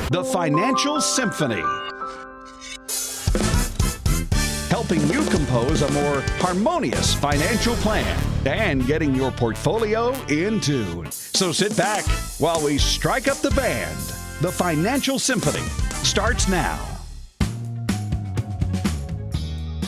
The Financial Symphony. Helping you compose a more harmonious financial plan and getting your portfolio in tune. So sit back while we strike up the band. The Financial Symphony starts now.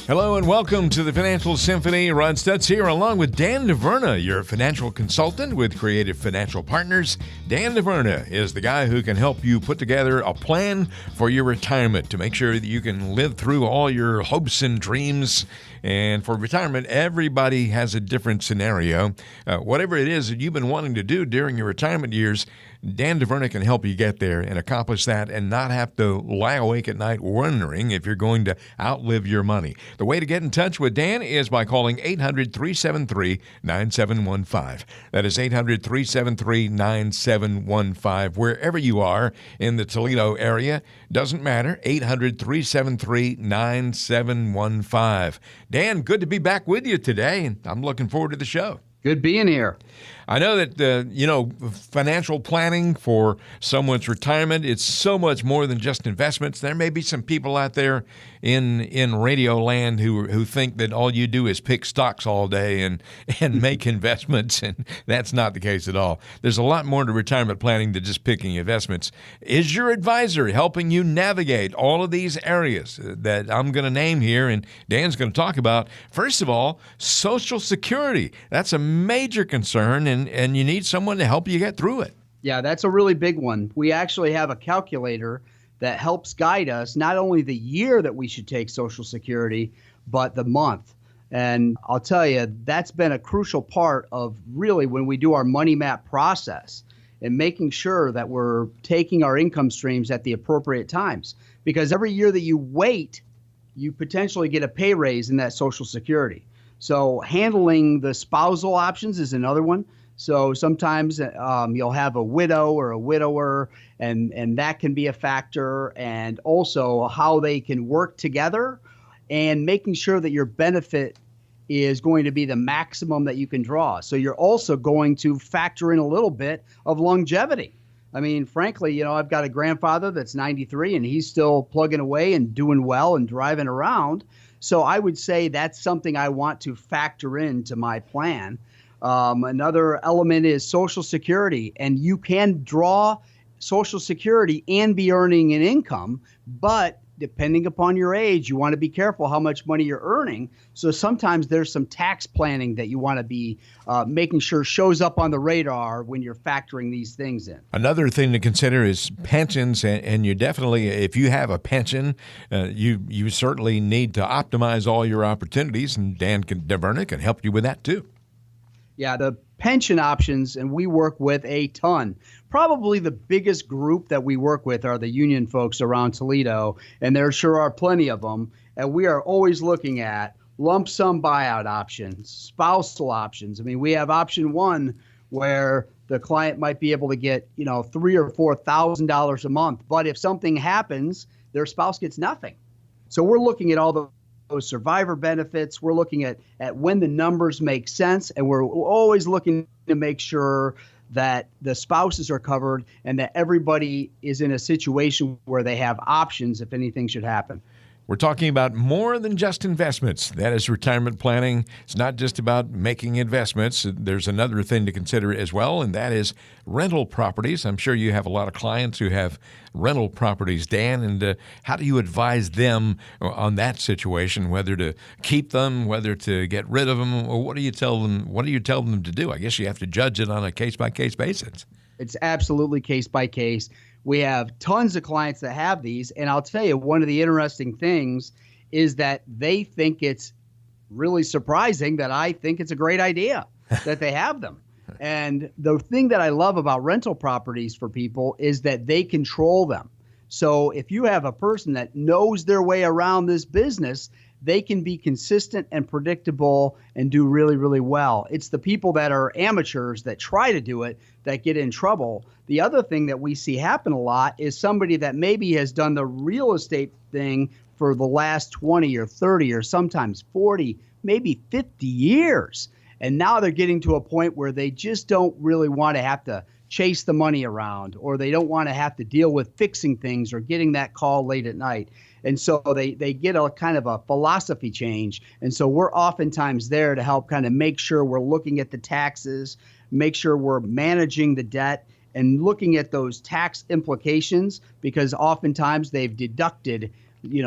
Hello and welcome to the Financial Symphony. Ron Stutz here along with Dan DeVerna, your financial consultant with Creative Financial Partners. Dan DeVerna is the guy who can help you put together a plan for your retirement to make sure that you can live through all your hopes and dreams. And for retirement, everybody has a different scenario. Whatever it is that you've been wanting to do during your retirement years, Dan DeVerna can help you get there and accomplish that and not have to lie awake at night wondering if you're going to outlive your money. The way to get in touch with Dan is by calling 800-373-9715. That is 800-373-9715. Wherever you are in the Toledo area, doesn't matter, 800-373-9715. Dan, good to be back with you today, and I'm looking forward to the show. Good being here. I know that, financial planning for someone's retirement, it's so much more than just investments. There may be some people out there in radio land who think that all you do is pick stocks all day and make investments, and that's not the case at all. There's a lot more to retirement planning than just picking investments. Is your advisor helping you navigate all of these areas that I'm going to name here and Dan's going to talk about? First of all, Social Security. That's a major concern, and you need someone to help you get through it. Yeah, that's a really big one. We actually have a calculator that helps guide us not only the year that we should take Social Security, but the month. And I'll tell you, that's been a crucial part of really when we do our money map process and making sure that we're taking our income streams at the appropriate times. Because every year that you wait, you potentially get a pay raise in that Social Security. So handling the spousal options is another one. So sometimes you'll have a widow or a widower, and that can be a factor. And also how they can work together and making sure that your benefit is going to be the maximum that you can draw. So you're also going to factor in a little bit of longevity. I mean, frankly, I've got a grandfather that's 93 and he's still plugging away and doing well and driving around. So I would say that's something I want to factor into my plan. Another element is Social Security, and you can draw Social Security and be earning an income, but depending upon your age, you want to be careful how much money you're earning. So sometimes there's some tax planning that you want to be making sure shows up on the radar when you're factoring these things in. Another thing to consider is pensions, and you definitely, if you have a pension, you certainly need to optimize all your opportunities, and Dan DeVerna can help you with that too. Yeah, the pension options, and we work with a ton. Probably the biggest group that we work with are the union folks around Toledo, and there sure are plenty of them. And we are always looking at lump sum buyout options, spousal options. I mean, we have option one where the client might be able to get, $3,000 or $4,000 a month. But if something happens, their spouse gets nothing. So we're looking at all those survivor benefits. We're looking at when the numbers make sense, and we're always looking to make sure that the spouses are covered and that everybody is in a situation where they have options if anything should happen. We're talking about more than just investments. That is retirement planning. It's not just about making investments. There's another thing to consider as well, and that is rental properties. I'm sure you have a lot of clients who have rental properties, Dan, and how do you advise them on that situation, whether to keep them, whether to get rid of them, or what do you tell them? What do you tell them to do? I guess you have to judge it on a case-by-case basis. It's absolutely case-by-case. We have tons of clients that have these, and I'll tell you, one of the interesting things is that they think it's really surprising that I think it's a great idea that they have them. And the thing that I love about rental properties for people is that they control them. So if you have a person that knows their way around this business, they can be consistent and predictable and do really, really well. It's the people that are amateurs that try to do it that get in trouble. The other thing that we see happen a lot is somebody that maybe has done the real estate thing for the last 20 or 30 or sometimes 40, maybe 50 years. And now they're getting to a point where they just don't really want to have to chase the money around, or they don't want to have to deal with fixing things or getting that call late at night. And so they get a kind of a philosophy change. And so we're oftentimes there to help kind of make sure we're looking at the taxes, make sure we're managing the debt, and looking at those tax implications, because oftentimes they've deducted,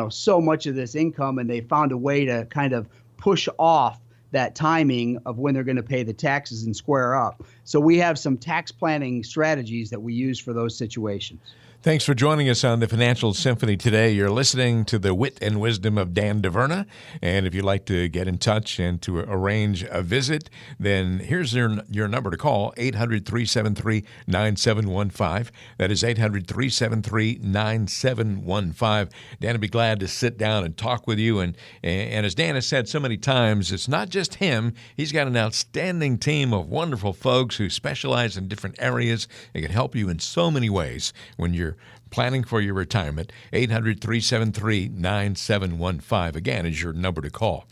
so much of this income, and they found a way to kind of push off that timing of when they're going to pay the taxes and square up. So we have some tax planning strategies that we use for those situations. Thanks for joining us on the Financial Symphony today. You're listening to the wit and wisdom of Dan DeVerna. And if you'd like to get in touch and to arrange a visit, then here's your number to call, 800-373-9715. That is 800-373-9715. Dan would be glad to sit down and talk with you. And as Dan has said so many times, it's not just him. He's got an outstanding team of wonderful folks who specialize in different areas and can help you in so many ways when you're planning for your retirement. 800-373-9715, again, is your number to call.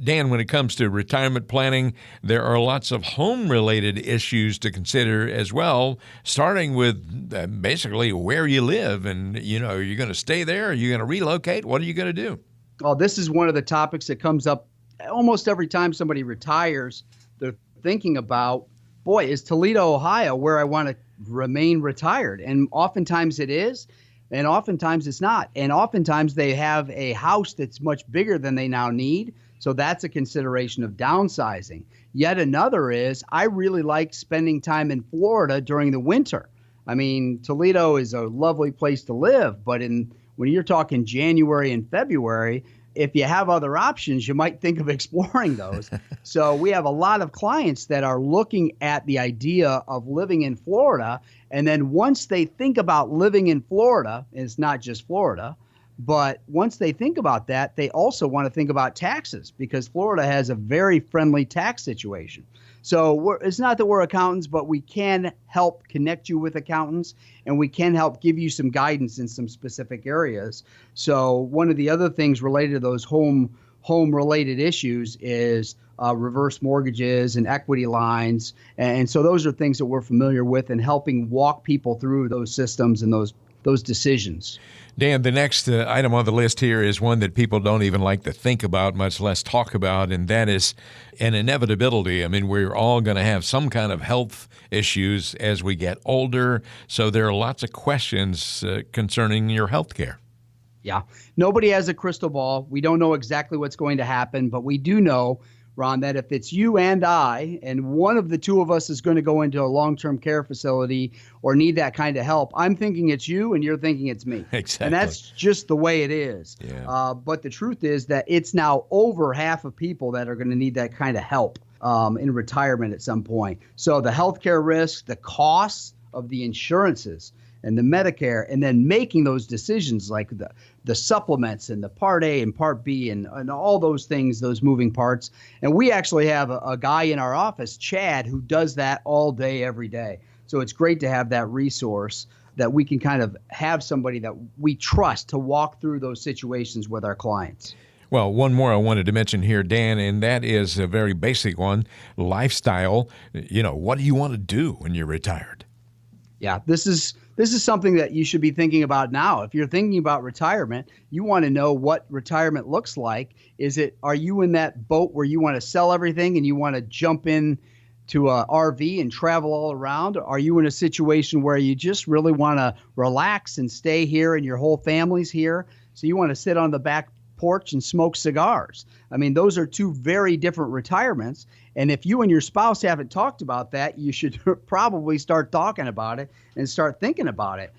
Dan, when it comes to retirement planning, there are lots of home-related issues to consider as well, starting with basically where you live. And, are you going to stay there? Are you going to relocate? What are you going to do? Oh, this is one of the topics that comes up almost every time somebody retires. They're thinking about, boy, is Toledo, Ohio, where I want to remain retired? And oftentimes it is, and oftentimes it's not. And oftentimes they have a house that's much bigger than they now need. So that's a consideration of downsizing. Yet another is, I really like spending time in Florida during the winter. I mean, Toledo is a lovely place to live, but when you're talking January and February, if you have other options, you might think of exploring those. So we have a lot of clients that are looking at the idea of living in Florida. And then once they think about living in Florida, and it's not just Florida, but once they think about that, they also want to think about taxes, because Florida has a very friendly tax situation. So it's not that we're accountants, but we can help connect you with accountants, and we can help give you some guidance in some specific areas. So one of the other things related to those home-related issues is reverse mortgages and equity lines. And so those are things that we're familiar with, and helping walk people through those systems and those decisions. Dan, the next item on the list here is one that people don't even like to think about, much less talk about, and that is an inevitability. I mean, we're all going to have some kind of health issues as we get older, so there are lots of questions concerning your health care. Yeah. Nobody has a crystal ball. We don't know exactly what's going to happen, but we do know, Ron, that if it's you and I, and one of the two of us is going to go into a long-term care facility or need that kind of help, I'm thinking it's you and you're thinking it's me. Exactly. And that's just the way it is. Yeah. But the truth is that it's now over half of people that are going to need that kind of help in retirement at some point. So the healthcare risks, the costs of the insurances, and the Medicare, and then making those decisions like the supplements and the Part A and Part B and all those things, those moving parts. And we actually have a guy in our office, Chad, who does that all day, every day. So it's great to have that resource that we can kind of have somebody that we trust to walk through those situations with our clients. Well, one more I wanted to mention here, Dan, and that is a very basic one, lifestyle. What do you want to do when you're retired? Yeah, this is something that you should be thinking about now. If you're thinking about retirement, you want to know what retirement looks like. Are you in that boat where you want to sell everything and you want to jump in to a RV and travel all around? Are you in a situation where you just really want to relax and stay here and your whole family's here? So you want to sit on the back porch and smoke cigars. I mean, those are two very different retirements. And if you and your spouse haven't talked about that, you should probably start talking about it and start thinking about it.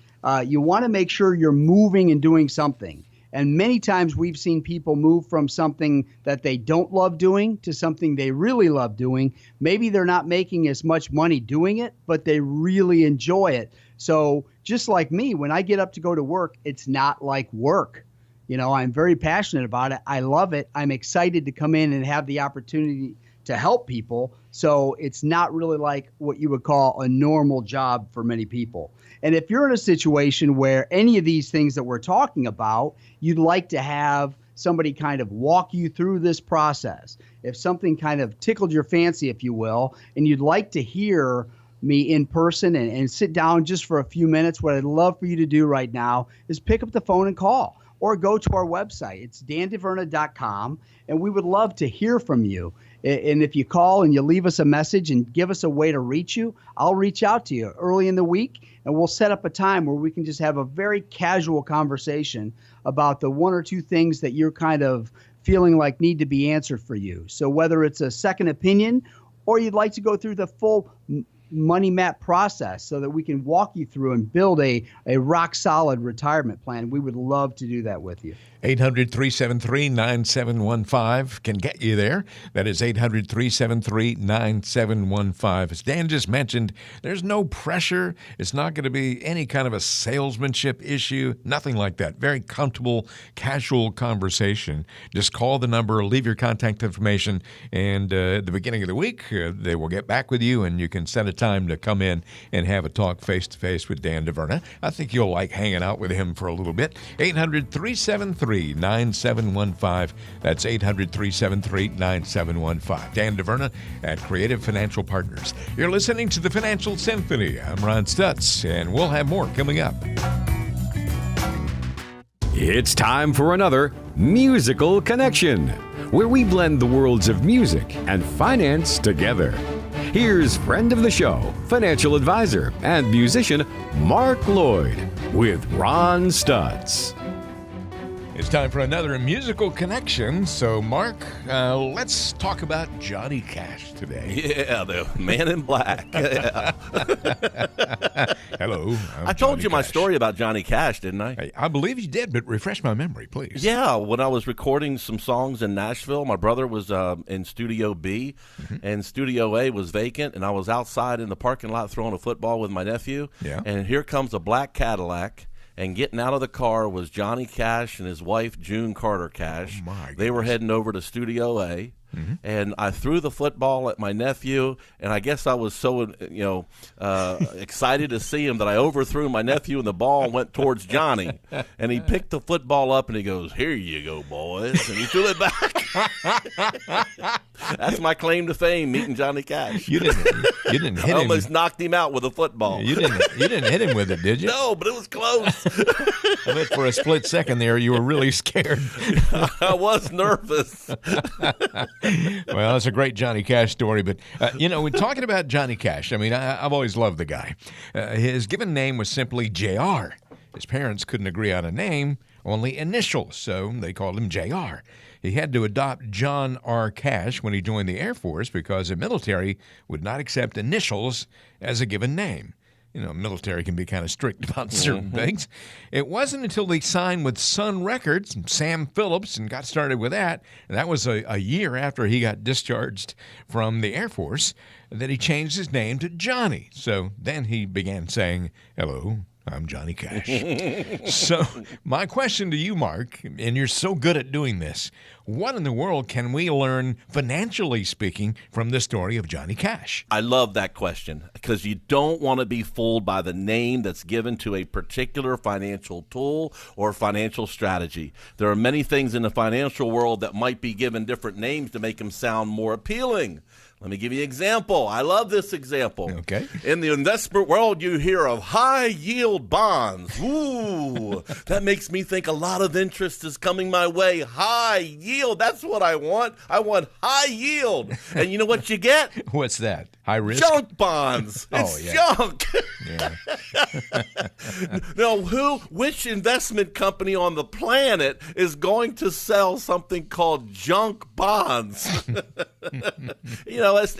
You want to make sure you're moving and doing something. And many times we've seen people move from something that they don't love doing to something they really love doing. Maybe they're not making as much money doing it, but they really enjoy it. So just like me, when I get up to go to work, it's not like work. I'm very passionate about it. I love it. I'm excited to come in and have the opportunity to help people. So it's not really like what you would call a normal job for many people. And if you're in a situation where any of these things that we're talking about, you'd like to have somebody kind of walk you through this process. If something kind of tickled your fancy, if you will, and you'd like to hear me in person and sit down just for a few minutes, what I'd love for you to do right now is pick up the phone and call, or go to our website. It's dandeverna.com, and we would love to hear from you. And if you call and you leave us a message and give us a way to reach you, I'll reach out to you early in the week, and we'll set up a time where we can just have a very casual conversation about the one or two things that you're kind of feeling like need to be answered for you. So whether it's a second opinion or you'd like to go through the full money map process so that we can walk you through and build a rock solid retirement plan, we would love to do that with you. 800-373-9715 can get you there. That is 800-373-9715. As Dan just mentioned, there's no pressure. It's not going to be any kind of a salesmanship issue, nothing like that. Very comfortable, casual conversation. Just call the number, leave your contact information, and at the beginning of the week, they will get back with you, and you can set a time to come in and have a talk face-to-face with Dan DeVerna. I think you'll like hanging out with him for a little bit. 800-373-9715. That's 800-373-9715. Dan DeVerna at Creative Financial Partners. You're listening to the Financial Symphony. I'm Ron Stutz, and we'll have more coming up. It's time for another Musical Connection, where we blend the worlds of music and finance together. Here's friend of the show, financial advisor and musician Mark Lloyd with Ron Stutz. It's time for another musical connection. So, Mark, let's talk about Johnny Cash today. Yeah, the man in black. Yeah. Hello. I told you my story about Johnny Cash, didn't I? I believe you did, but refresh my memory, please. Yeah, when I was recording some songs in Nashville, my brother was in Studio B, and Studio A was vacant, and I was outside in the parking lot throwing a football with my nephew, and here comes a black Cadillac. And getting out of the car was Johnny Cash and his wife, June Carter Cash. Oh, my goodness. They were heading over to Studio A. And I threw the football at my nephew, and I guess I was so excited to see him that I overthrew my nephew, and the ball went towards Johnny. And he picked the football up, and he goes, "Here you go, boys," and he threw it back. That's my claim to fame, meeting Johnny Cash. You didn't hit him. I almost knocked him out with a football. You didn't hit him with it, did you? No, but it was close. I bet for a split second there, you were really scared. I was nervous. Well, it's a great Johnny Cash story, but, we're talking about Johnny Cash. I mean, I've always loved the guy. His given name was simply J.R. His parents couldn't agree on a name, only initials, so they called him J.R. He had to adopt John R. Cash when he joined the Air Force because the military would not accept initials as a given name. Military can be kind of strict about certain things. It wasn't until they signed with Sun Records, Sam Phillips, and got started with that, and that was a year after he got discharged from the Air Force, that he changed his name to Johnny. So then he began saying, "Hello, I'm Johnny Cash." So my question to you, Mark, and you're so good at doing this, what in the world can we learn, financially speaking, from the story of Johnny Cash? I love that question because you don't want to be fooled by the name that's given to a particular financial tool or financial strategy. There are many things in the financial world that might be given different names to make them sound more appealing. Let me give you an example. I love this example. Okay. In the investment world, you hear of high-yield bonds. Ooh, that makes me think a lot of interest is coming my way. High yield, that's what I want. I want high yield. And you know what you get? What's that? High risk? Junk bonds. It's junk. Yeah. Now, which investment company on the planet is going to sell something called junk bonds?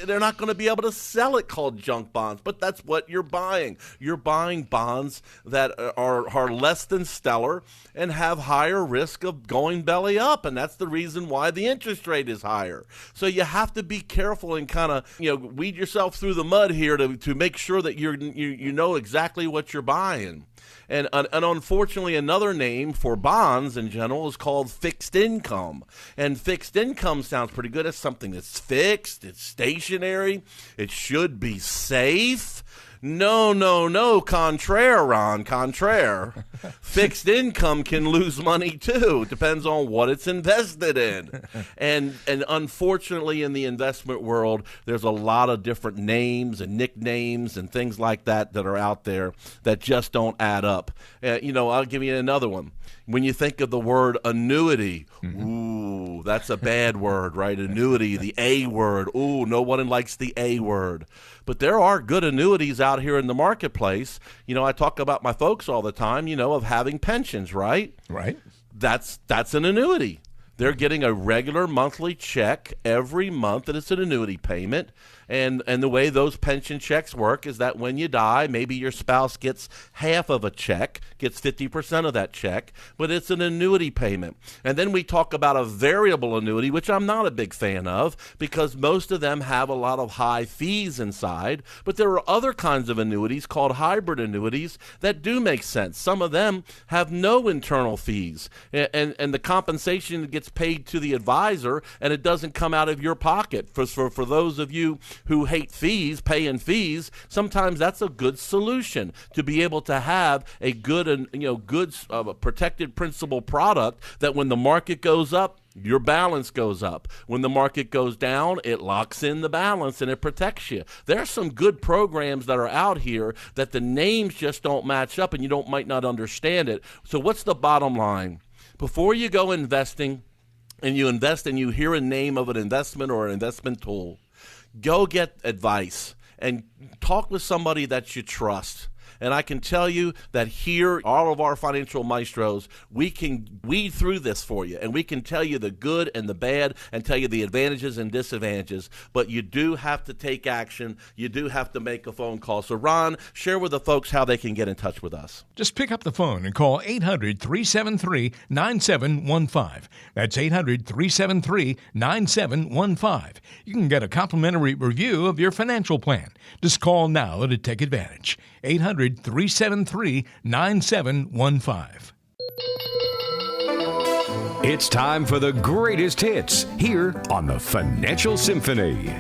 They're not going to be able to sell it called junk bonds, but that's what you're buying. You're buying bonds that are less than stellar and have higher risk of going belly up, and that's the reason why the interest rate is higher. So you have to be careful and kind of weed yourself through the mud here to make sure that you know exactly what you're buying. And unfortunately, another name for bonds in general is called fixed income. And fixed income sounds pretty good. It's something that's fixed. It's stationary. It should be safe. No, contraire, Ron, contraire. Fixed income can lose money too. Depends on what it's invested in. And unfortunately in the investment world, there's a lot of different names and nicknames and things like that are out there that just don't add up. I'll give you another one. When you think of the word annuity, ooh, that's a bad word, right? Annuity, the A word. Ooh, no one likes the A word. But there are good annuities out here in the marketplace. I talk about my folks all the time, of having pensions, right? Right. That's an annuity. They're getting a regular monthly check every month, and it's an annuity payment. And the way those pension checks work is that when you die, maybe your spouse gets half of a check, gets 50% of that check, but it's an annuity payment. And then we talk about a variable annuity, which I'm not a big fan of because most of them have a lot of high fees inside. But there are other kinds of annuities called hybrid annuities that do make sense. Some of them have no internal fees, and the compensation gets paid to the advisor, and it doesn't come out of your pocket. For those of you who hate fees, paying fees, sometimes that's a good solution to be able to have a good and protected principal product that when the market goes up, your balance goes up. When the market goes down, it locks in the balance and it protects you. There are some good programs that are out here that the names just don't match up and you might not understand it. So what's the bottom line? Before you go investing and you invest and you hear a name of an investment or an investment tool, go get advice and talk with somebody that you trust. And I can tell you that here, all of our financial maestros, we can weed through this for you. And we can tell you the good and the bad and tell you the advantages and disadvantages. But you do have to take action. You do have to make a phone call. So, Ron, share with the folks how they can get in touch with us. Just pick up the phone and call 800-373-9715. That's 800-373-9715. You can get a complimentary review of your financial plan. Just call now to take advantage. 800-373-9715. It's time for the greatest hits here on the Financial Symphony.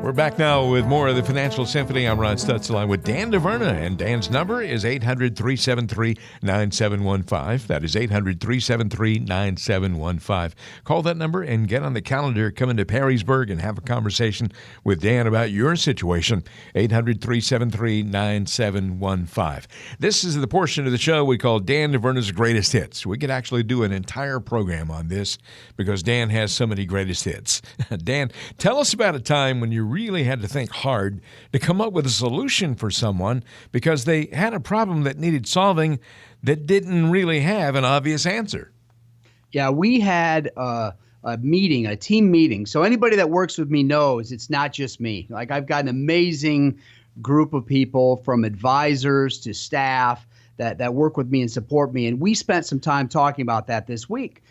We're back now with more of the Financial Symphony. I'm Ron Stutz along with Dan DeVerna, and Dan's number is 800-373-9715. That is 800-373-9715. Call that number and get on the calendar, come into Perrysburg and have a conversation with Dan about your situation. 800-373-9715. This is the portion of the show we call Dan DeVerna's Greatest Hits. We could actually do an entire program on this because Dan has so many greatest hits. Dan, tell us about a time when you really had to think hard to come up with a solution for someone because they had a problem that needed solving that didn't really have an obvious answer. Yeah, we had a team meeting. So anybody that works with me knows it's not just me. Like, I've got an amazing group of people from advisors to staff that work with me and support me. And we spent some time talking about that this week.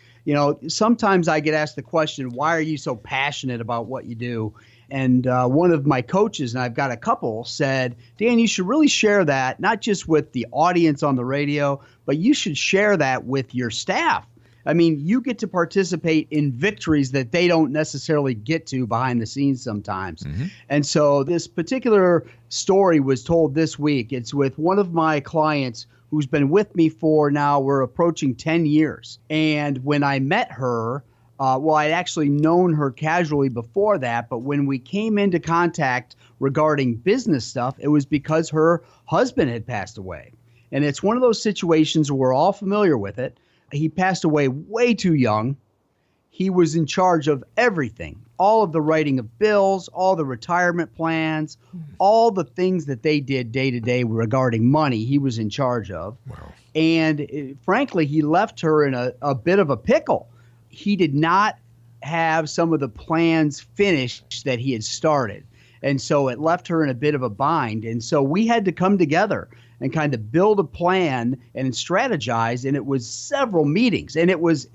Sometimes I get asked the question, why are you so passionate about what you do? And one of my coaches, and I've got a couple, said, Dan, you should really share that, not just with the audience on the radio, but you should share that with your staff. I mean, you get to participate in victories that they don't necessarily get to behind the scenes sometimes. Mm-hmm. And so this particular story was told this week. It's with one of my clients who's been with me for now, we're approaching 10 years. And when I met her, I'd actually known her casually before that, but when we came into contact regarding business stuff, it was because her husband had passed away. And it's one of those situations where we're all familiar with it. He passed away way too young. He was in charge of everything, all of the writing of bills, all the retirement plans, all the things that they did day to day regarding money, he was in charge of. Wow. And frankly, he left her in a bit of a pickle. He did not have some of the plans finished that he had started. And so it left her in a bit of a bind. And so we had to come together and kind of build a plan and strategize. And it was several meetings. And it was,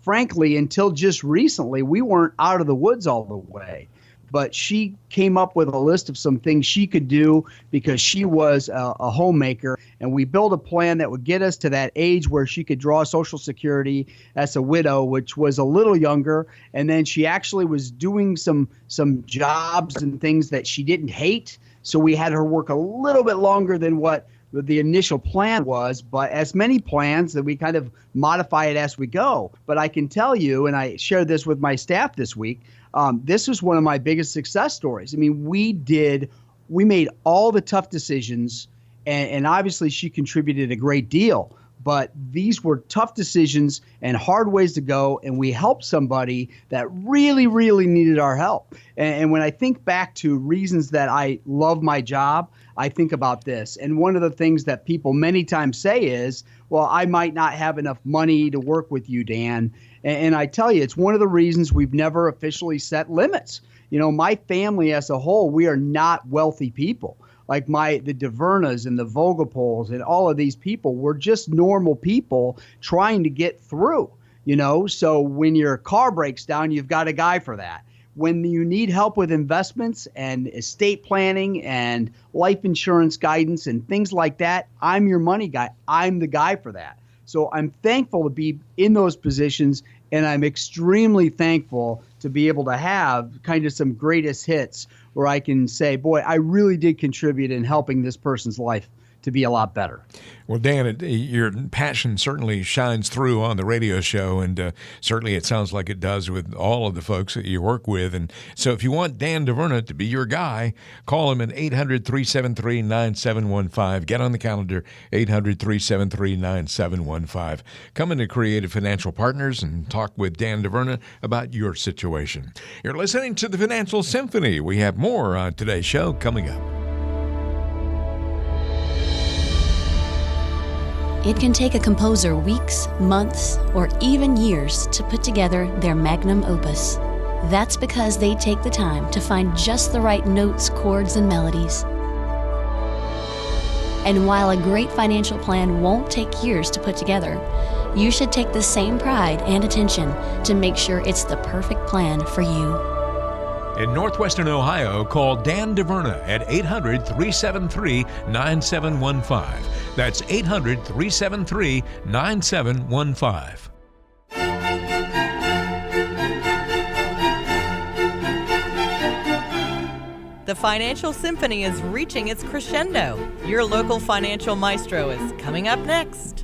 frankly, until just recently, we weren't out of the woods all the way. But she came up with a list of some things she could do because she was a homemaker. And we built a plan that would get us to that age where she could draw Social Security as a widow, which was a little younger. And then she actually was doing some jobs and things that she didn't hate, So we had her work a little bit longer than what the initial plan was, but as many plans that we kind of modify it as we go. But I can tell you, and I shared this with my staff this week, this is one of my biggest success stories. I mean, we made all the tough decisions, and obviously she contributed a great deal. But these were tough decisions and hard ways to go, and we helped somebody that really, really needed our help. And when I think back to reasons that I love my job, I think about this. And one of the things that people many times say is, well, I might not have enough money to work with you, Dan. And I tell you, it's one of the reasons we've never officially set limits. You know, my family as a whole, we are not wealthy people. Like the DeVernas and the Vogelpols and all of these people, we're just normal people trying to get through, you know. So when your car breaks down, you've got a guy for that. When you need help with investments and estate planning and life insurance guidance and things like that, I'm your money guy. I'm the guy for that. So I'm thankful to be in those positions, and I'm extremely thankful to be able to have kind of some greatest hits where I can say, boy, I really did contribute in helping this person's life to be a lot better. Well, Dan, your passion certainly shines through on the radio show, and certainly it sounds like it does with all of the folks that you work with. And so if you want Dan DeVerna to be your guy, call him at 800-373-9715. Get on the calendar, 800-373-9715. Come into Creative Financial Partners and talk with Dan DeVerna about your situation. You're listening to the Financial Symphony. We have more on today's show coming up. It can take a composer weeks, months, or even years to put together their magnum opus. That's because they take the time to find just the right notes, chords, and melodies. And while a great financial plan won't take years to put together, you should take the same pride and attention to make sure it's the perfect plan for you. In Northwestern Ohio, call Dan DeVerna at 800-373-9715. That's 800-373-9715. The Financial Symphony is reaching its crescendo. Your local financial maestro is coming up next.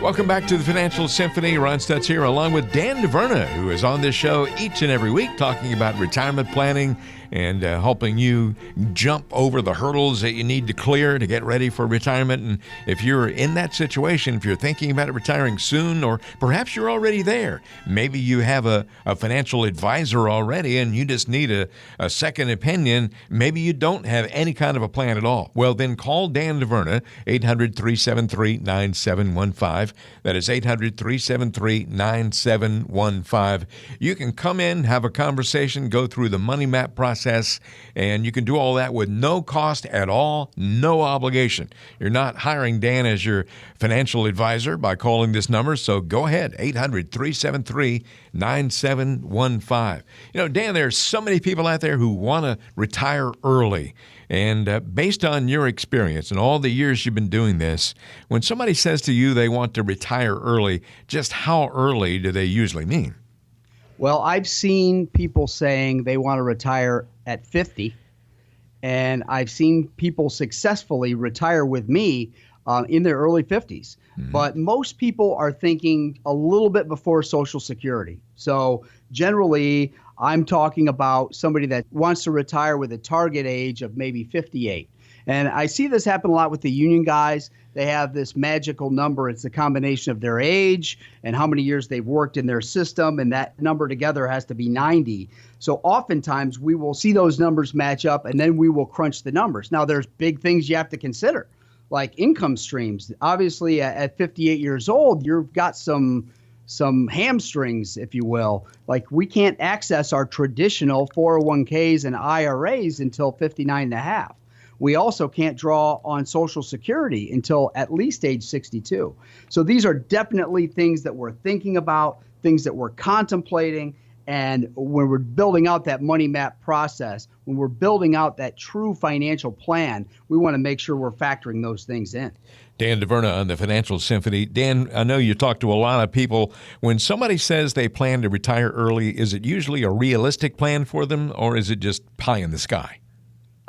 Welcome back to the Financial Symphony. Ron Stutz here, along with Dan DeVerna, who is on this show each and every week talking about retirement planning and helping you jump over the hurdles that you need to clear to get ready for retirement. And if you're in that situation, if you're thinking about retiring soon, or perhaps you're already there, maybe you have a financial advisor already and you just need a second opinion. Maybe you don't have any kind of a plan at all. Well, then call Dan DeVerna, 800-373-9715. That is 800-373-9715. You can come in, have a conversation, go through the money map process, and you can do all that with no cost at all, no obligation. You're not hiring Dan as your financial advisor by calling this number, so go ahead, 800-373-9715. You know, Dan, there's so many people out there who want to retire early. And based on your experience and all the years you've been doing this, when somebody says to you they want to retire early, just how early do they usually mean? Well, I've seen people saying they want to retire at 50, and I've seen people successfully retire with me in their early 50s. Mm-hmm. But most people are thinking a little bit before Social Security. So generally, I'm talking about somebody that wants to retire with a target age of maybe 58. And I see this happen a lot with the union guys. They have this magical number. It's a combination of their age and how many years they've worked in their system, and that number together has to be 90. So oftentimes we will see those numbers match up, and then we will crunch the numbers. Now, there's big things you have to consider, like income streams. Obviously, at 58 years old, you've got some hamstrings, if you will. Like, we can't access our traditional 401ks and IRAs until 59 and a half. We also can't draw on Social Security until at least age 62. So these are definitely things that we're thinking about, things that we're contemplating. And when we're building out that money map process, when we're building out that true financial plan, we want to make sure we're factoring those things in. Dan DeVerna on the Financial Symphony. Dan, I know you talk to a lot of people. When somebody says they plan to retire early, is it usually a realistic plan for them, or is it just pie in the sky?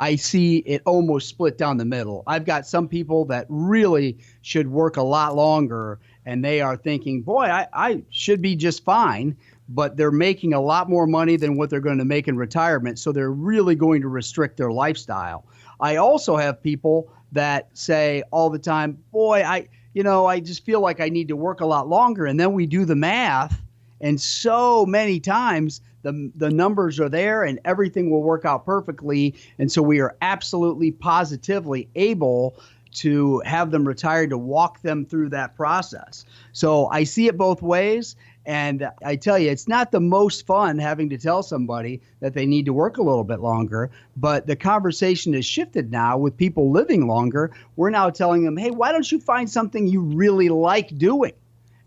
I see it almost split down the middle. I've got some people that really should work a lot longer, and they are thinking, boy, I should be just fine, but they're making a lot more money than what they're going to make in retirement, so they're really going to restrict their lifestyle. I also have people that say all the time, boy, I just feel like I need to work a lot longer, and then we do the math, and so many times the numbers are there and everything will work out perfectly. And so we are absolutely positively able to have them retired, to walk them through that process. So I see it both ways. And I tell you, it's not the most fun having to tell somebody that they need to work a little bit longer. But the conversation has shifted now with people living longer. We're now telling them, hey, why don't you find something you really like doing?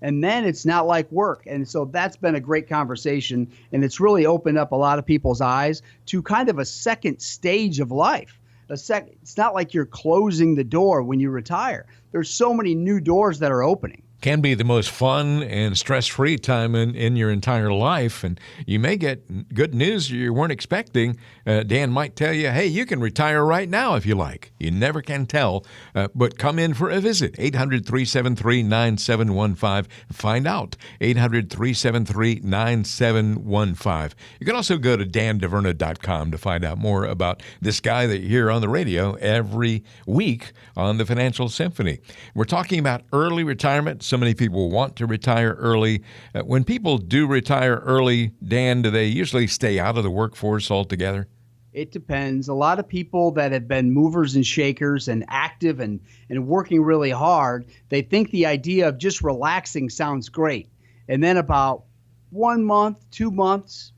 And then it's not like work. And so that's been a great conversation. And it's really opened up a lot of people's eyes to kind of a second stage of life. It's not like you're closing the door when you retire. There's so many new doors that are opening. Can be the most fun and stress-free time in your entire life. And you may get good news you weren't expecting. Dan might tell you, hey, you can retire right now if you like. You never can tell. But come in for a visit. 800-373-9715. Find out. 800-373-9715. You can also go to dandeverna.com to find out more about this guy that you hear on the radio every week on the Financial Symphony. We're talking about early retirement. So many people want to retire early. When people do retire early, Dan, do they usually stay out of the workforce altogether? It depends. A lot of people that have been movers and shakers and active and working really hard, they think the idea of just relaxing sounds great. And then about 1 month, 2 months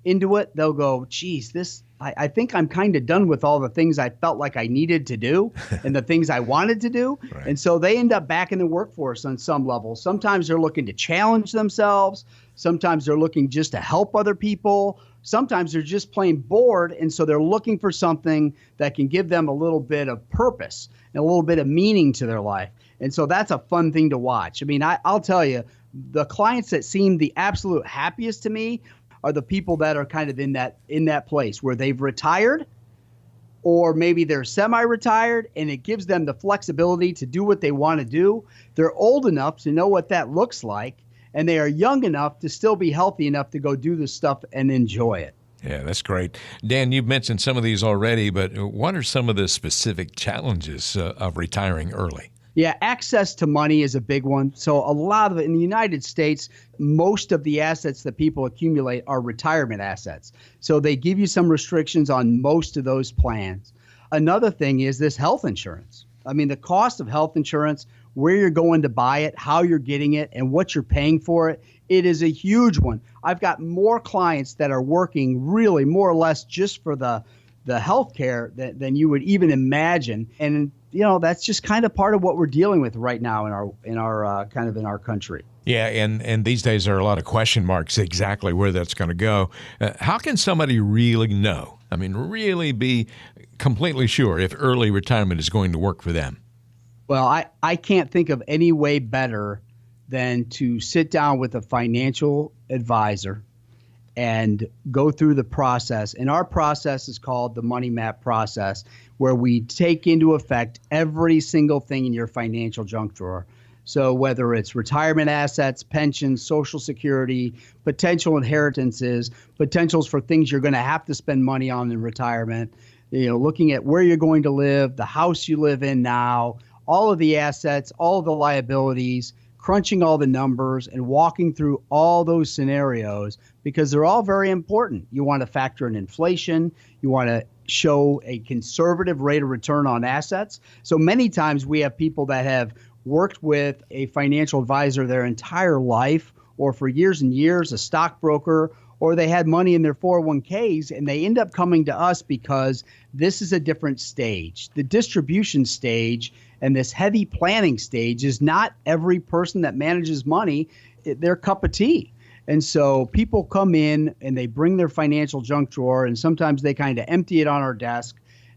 into it, they'll go, geez, I think I'm kind of done with all the things I felt like I needed to do and the things I wanted to do. Right. And so they end up back in the workforce on some level. Sometimes they're looking to challenge themselves. Sometimes they're looking just to help other people. Sometimes they're just plain bored. And so they're looking for something that can give them a little bit of purpose and a little bit of meaning to their life. And so that's a fun thing to watch. I mean, I'll tell you, the clients that seem the absolute happiest to me are the people that are kind of in that place where they've retired, or maybe they're semi-retired, and it gives them the flexibility to do what they want to do. They're old enough to know what that looks like, and they are young enough to still be healthy enough to go do this stuff and enjoy it. Yeah, that's great. Dan, you've mentioned some of these already, but what are some of the specific challenges of retiring early? Yeah, access to money is a big one. So a lot of it in the United States, most of the assets that people accumulate are retirement assets. So they give you some restrictions on most of those plans. Another thing is this health insurance. I mean, the cost of health insurance, where you're going to buy it, how you're getting it, and what you're paying for it, it is a huge one. I've got more clients that are working really more or less just for the health care than you would even imagine. And that's just kind of part of what we're dealing with right now in our country. Yeah, and these days there are a lot of question marks exactly where that's going to go. How can somebody really know? I mean, really be completely sure if early retirement is going to work for them? Well, I can't think of any way better than to sit down with a financial advisor and go through the process. And our process is called the Money Map process, where we take into effect every single thing in your financial junk drawer. So whether it's retirement assets, pensions, Social Security, potential inheritances, potentials for things you're going to have to spend money on in retirement, looking at where you're going to live, the house you live in now, all of the assets, all of the liabilities, crunching all the numbers and walking through all those scenarios, because they're all very important. You want to factor in inflation. You want to show a conservative rate of return on assets. So many times we have people that have worked with a financial advisor their entire life, or for years and years, a stockbroker, or they had money in their 401ks, and they end up coming to us because this is a different stage. The distribution stage and this heavy planning stage is not every person that manages money their cup of tea. And so people come in and they bring their financial junk drawer, and sometimes they kind of empty it on our desk.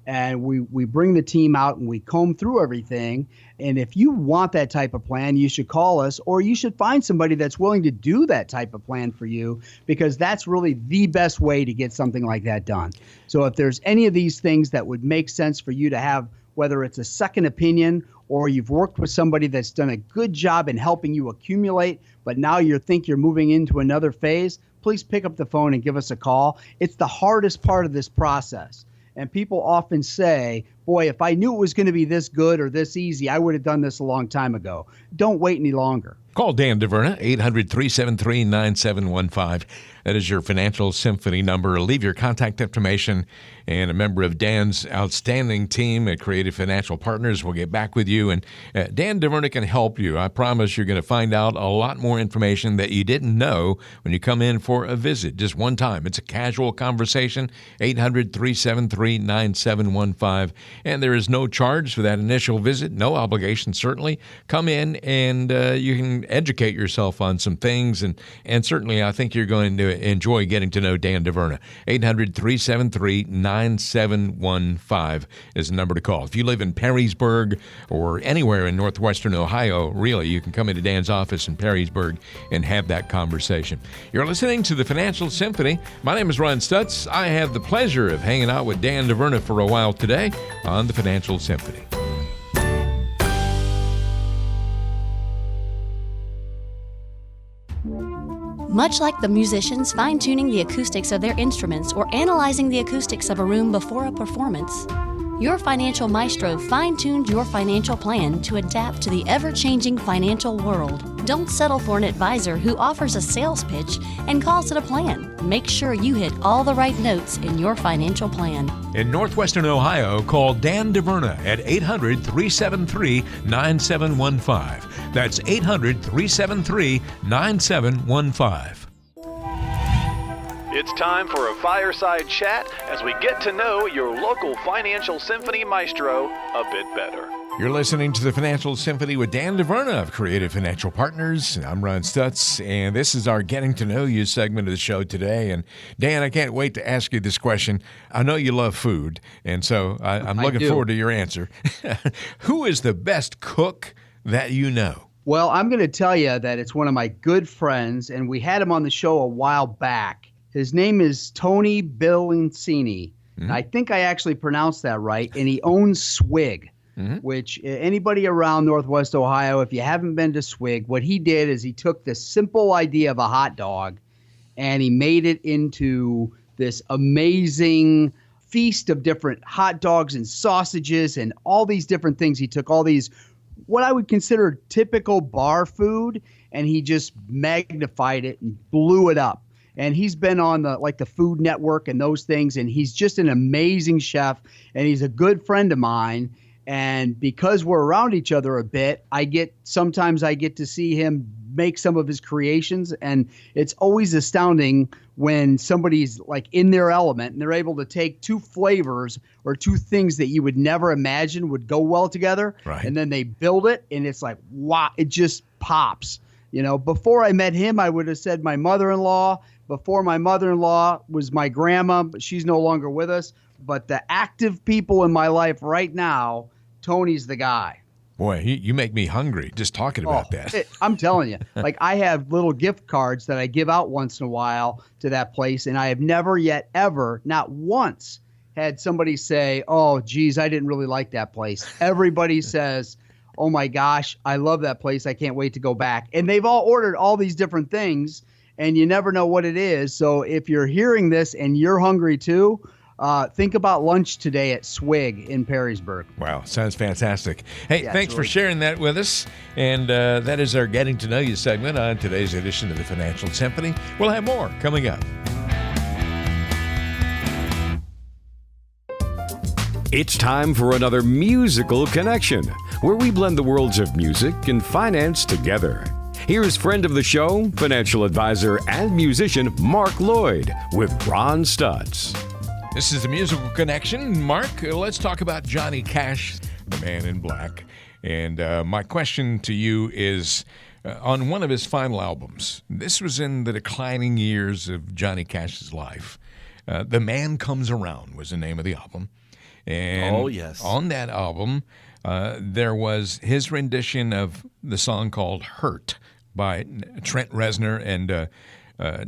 and we bring the team out and we comb through everything. And if you want that type of plan, you should call us, or you should find somebody that's willing to do that type of plan for you, because that's really the best way to get something like that done. So if there's any of these things that would make sense for you to have, whether it's a second opinion or you've worked with somebody that's done a good job in helping you accumulate, but now you think you're moving into another phase, please pick up the phone and give us a call. It's the hardest part of this process. And people often say, boy, if I knew it was going to be this good or this easy, I would have done this a long time ago. Don't wait any longer. Call Dan DeVerna, 800-373-9715. That is your Financial Symphony number. Leave your contact information, and a member of Dan's outstanding team at Creative Financial Partners will get back with you. And Dan DeVerna can help you. I promise you're going to find out a lot more information that you didn't know when you come in for a visit just one time. It's a casual conversation, 800-373-9715. And there is no charge for that initial visit, no obligation, certainly. Come in and you can educate yourself on some things. And certainly I think you're going to enjoy getting to know Dan DeVerna. 800-373-9715 is the number to call. If you live in Perrysburg or anywhere in northwestern Ohio, really, you can come into Dan's office in Perrysburg and have that conversation. You're listening to the Financial Symphony. My name is Ron Stutz. I have the pleasure of hanging out with Dan DeVerna for a while today on the Financial Symphony. Much like the musicians fine-tuning the acoustics of their instruments or analyzing the acoustics of a room before a performance, your financial maestro fine-tuned your financial plan to adapt to the ever-changing financial world. Don't settle for an advisor who offers a sales pitch and calls it a plan. Make sure you hit all the right notes in your financial plan. In northwestern Ohio, call Dan DeVerna at 800-373-9715. That's 800-373-9715. It's time for a fireside chat as we get to know your local Financial Symphony maestro a bit better. You're listening to the Financial Symphony with Dan DeVerna of Creative Financial Partners. I'm Ron Stutz, and this is our Getting to Know You segment of the show today. And Dan, I can't wait to ask you this question. I know you love food, and so I'm looking forward to your answer. Who is the best cook that you know? Well, I'm going to tell you that it's one of my good friends, and we had him on the show a while back. His name is Tony Bilancini. Mm-hmm. I think I actually pronounced that right, and he owns Swig. Mm-hmm. Which anybody around Northwest Ohio, if you haven't been to Swig, what he did is he took the simple idea of a hot dog and he made it into this amazing feast of different hot dogs and sausages and all these different things. He took all these, what I would consider typical bar food, and he just magnified it and blew it up. And he's been on the Food Network and those things, and he's just an amazing chef, and he's a good friend of mine. And because we're around each other a bit, sometimes I get to see him make some of his creations. And it's always astounding when somebody's like in their element and they're able to take two flavors or two things that you would never imagine would go well together. Right. And then they build it and it's like, wow, it just pops. You know, before I met him, I would have said my mother-in-law. Before my mother-in-law was my grandma, but she's no longer with us. But the active people in my life right now, Tony's the guy. Boy, you make me hungry just talking about that. I'm telling you, like I have little gift cards that I give out once in a while to that place, and I have never yet ever, not once, had somebody say, oh, geez, I didn't really like that place. Everybody says, oh my gosh, I love that place. I can't wait to go back. And they've all ordered all these different things, and you never know what it is. So if you're hearing this and you're hungry too, think about lunch today at Swig in Perrysburg. Wow, sounds fantastic. Hey, Yeah, thanks for sharing that with us. And that is our Getting to Know You segment on today's edition of the Financial Symphony. We'll have more coming up. It's time for another musical connection, where we blend the worlds of music and finance together. Here's friend of the show, financial advisor and musician Mark Lloyd with Ron Stutz. This is the Musical Connection. Mark, let's talk about Johnny Cash, the Man in Black. And my question to you is, on one of his final albums, this was in the declining years of Johnny Cash's life. The Man Comes Around was the name of the album. And Oh, yes. on that album, there was his rendition of the song called Hurt by Trent Reznor and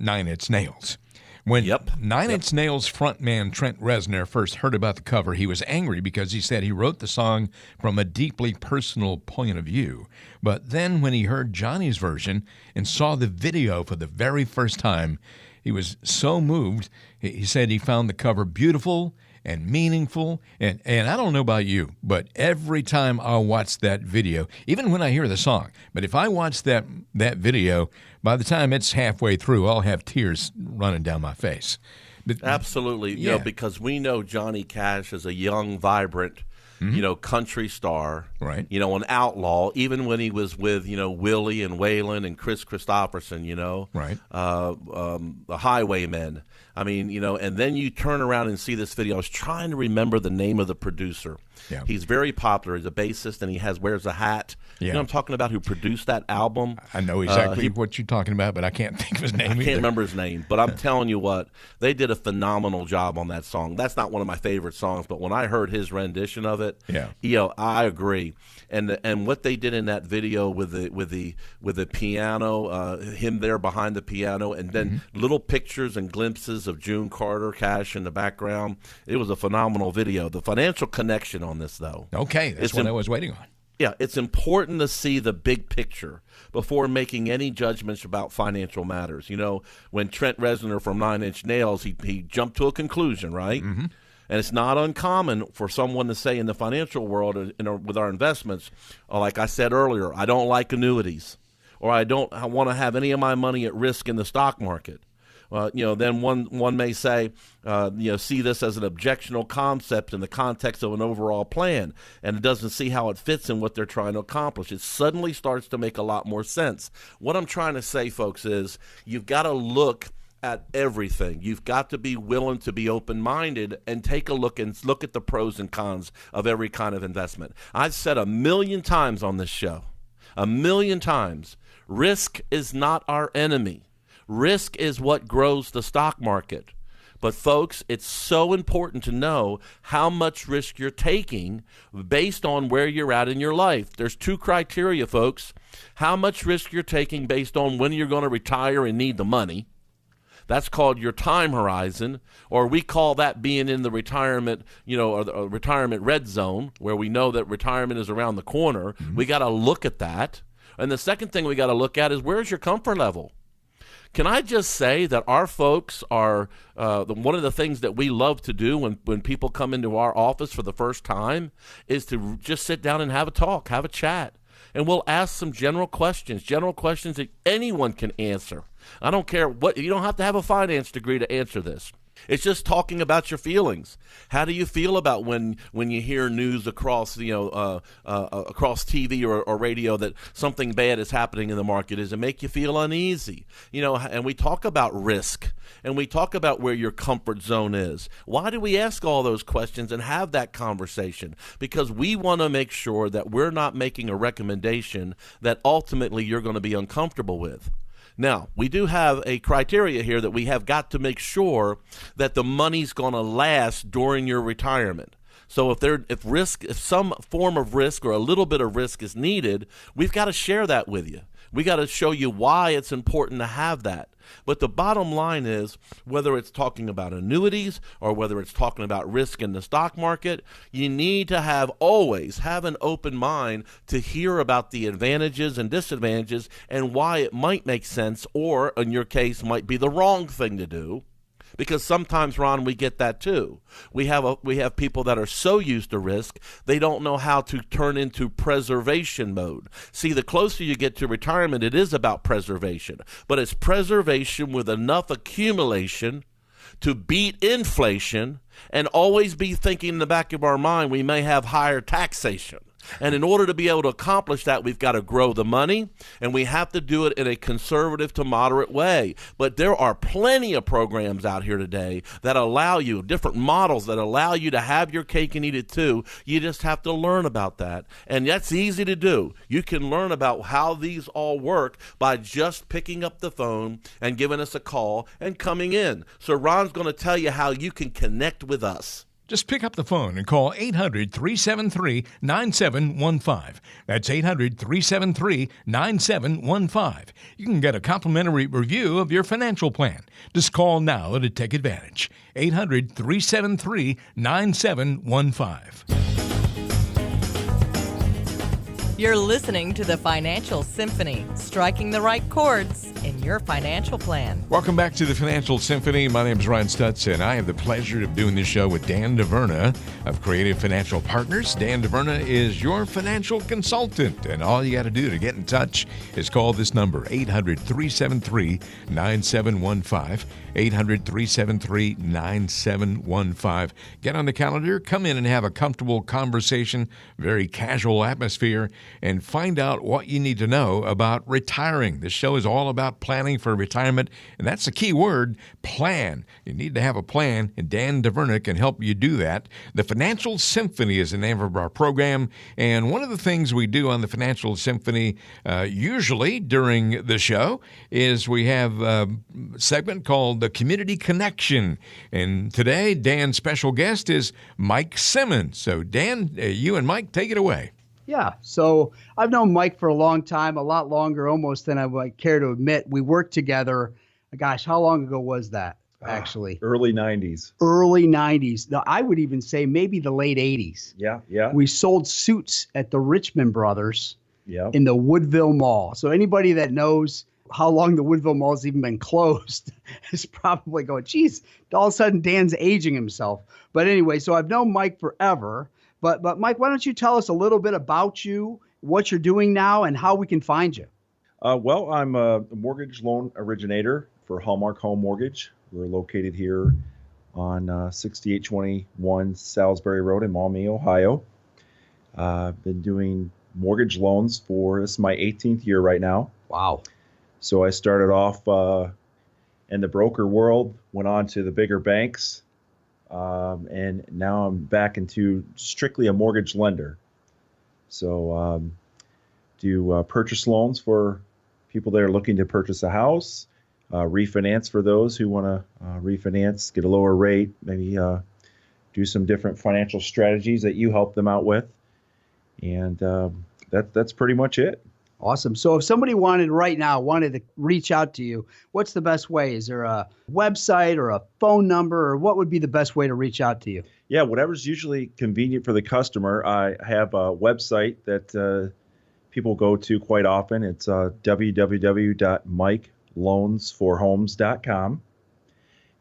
9 Inch Nails. When Nine Inch Nails frontman Trent Reznor first heard about the cover, he was angry because he said he wrote the song from a deeply personal point of view. But then when he heard Johnny's version and saw the video for the very first time, he was so moved. He said he found the cover beautiful and meaningful. And I don't know about you, but every time I watch that video, even when I hear the song, but if I watch that video, by the time it's halfway through, I'll have tears running down my face. But, Absolutely. You know, because we know Johnny Cash is a young, vibrant, country star, right? An outlaw, even when he was with, Willie and Waylon and Chris Christopherson, right? The Highwaymen. I mean, and then you turn around and see this video. I was trying to remember the name of the producer. Yeah. He's very popular. He's a bassist, and he wears a hat. Yeah. You know what I'm talking about, who produced that album? I know exactly what you're talking about, but I can't think of his name I can't remember his name, but I'm telling you what, they did a phenomenal job on that song. That's not one of my favorite songs, but when I heard his rendition of it, I agree. And what they did in that video with the piano, him there behind the piano, and then little pictures and glimpses of June Carter Cash in the background, it was a phenomenal video. The financial connection on this, though. Okay, that's what I was waiting on. Yeah, it's important to see the big picture before making any judgments about financial matters. When Trent Reznor from 9 Inch Nails, he jumped to a conclusion, right? Mm-hmm. And it's not uncommon for someone to say in the financial world with our investments, like I said earlier, I don't like annuities, or I want to have any of my money at risk in the stock market. Then one may say, see this as an objectionable concept in the context of an overall plan, and it doesn't see how it fits in what they're trying to accomplish. It suddenly starts to make a lot more sense. What I'm trying to say, folks, is you've got to look at everything. You've got to be willing to be open-minded and take a look at the pros and cons of every kind of investment. I've said 1,000,000 times on this show, 1,000,000 times, risk is not our enemy. Risk is what grows the stock market. But, folks, it's so important to know how much risk you're taking based on where you're at in your life. There's 2 criteria, folks. How much risk you're taking based on when you're going to retire and need the money. That's called your time horizon, or we call that being in the retirement, or the retirement red zone, where we know that retirement is around the corner. Mm-hmm. We got to look at that. And the second thing we got to look at is, where's your comfort level? Can I just say that our folks are one of the things that we love to do when people come into our office for the first time is to just sit down and have a talk, have a chat. And we'll ask some general questions that anyone can answer. I don't care what, you don't have to have a finance degree to answer this. It's just talking about your feelings. How do you feel about when you hear news across across TV or radio that something bad is happening in the market? Does it make you feel uneasy? And we talk about risk, and we talk about where your comfort zone is. Why do we ask all those questions and have that conversation? Because we want to make sure that we're not making a recommendation that ultimately you're going to be uncomfortable with. Now, we do have a criteria here that we have got to make sure that the money's going to last during your retirement. So if some form of risk or a little bit of risk is needed, we've got to share that with you. We got to show you why it's important to have that. But the bottom line is, whether it's talking about annuities or whether it's talking about risk in the stock market, you need to always have an open mind to hear about the advantages and disadvantages and why it might make sense, or in your case might be the wrong thing to do. Because sometimes, Ron, we get that too. We have people that are so used to risk, they don't know how to turn into preservation mode. See, the closer you get to retirement, it is about preservation. But it's preservation with enough accumulation to beat inflation and always be thinking in the back of our mind we may have higher taxation. And in order to be able to accomplish that, we've got to grow the money, and we have to do it in a conservative to moderate way. But there are plenty of programs out here today that allow you, different models that allow you to have your cake and eat it too. You just have to learn about that. And that's easy to do. You can learn about how these all work by just picking up the phone and giving us a call and coming in. So Ron's going to tell you how you can connect with us. Just pick up the phone and call 800-373-9715. That's 800-373-9715. You can get a complimentary review of your financial plan. Just call now to take advantage. 800-373-9715. You're listening to the Financial Symphony, striking the right chords in your financial plan. Welcome back to the Financial Symphony. My name is Ryan Stutz, and I have the pleasure of doing this show with Dan DeVerna of Creative Financial Partners. Dan DeVerna is your financial consultant, and all you got to do to get in touch is call this number, 800-373-9715, 800-373-9715. Get on the calendar, come in and have a comfortable conversation, very casual atmosphere, and find out what you need to know about retiring. This show is all about planning for retirement, and that's the key word, plan. You need to have a plan, and Dan DeVerna can help you do that. The Financial Symphony is the name of our program, and one of the things we do on the Financial Symphony usually during the show is we have a segment called the Community Connection, and today Dan's special guest is Mike Simmons. So Dan, you and Mike, take it away. Yeah, so I've known Mike for a long time, a lot longer almost than I would care to admit. We worked together. Gosh, how long ago was that, actually? Early 90s. Early 90s. Now, I would even say maybe the late 80s. Yeah. We sold suits at the Richmond Brothers Yeah. in the Woodville Mall. So anybody that knows how long the Woodville Mall has even been closed is probably going, geez, all of a sudden Dan's aging himself. But anyway, so I've known Mike forever. But Mike, why don't you tell us a little bit about you, what you're doing now, and how we can find you? Well, I'm a mortgage loan originator for Hallmark Home Mortgage. We're located here on 6821 Salisbury Road in Maumee, Ohio. I've been doing mortgage loans for, this is my 18th year right now. Wow. So I started off in the broker world, went on to the bigger banks, and now I'm back into strictly a mortgage lender. So do purchase loans for people that are looking to purchase a house, refinance for those who want to refinance, get a lower rate, maybe do some different financial strategies that you help them out with. And that's pretty much it. Awesome. So if somebody wanted to reach out to you, what's the best way? Is there a website or a phone number, or what would be the best way to reach out to you? Yeah, whatever's usually convenient for the customer. I have a website that people go to quite often. It's www.mikeloansforhomes.com.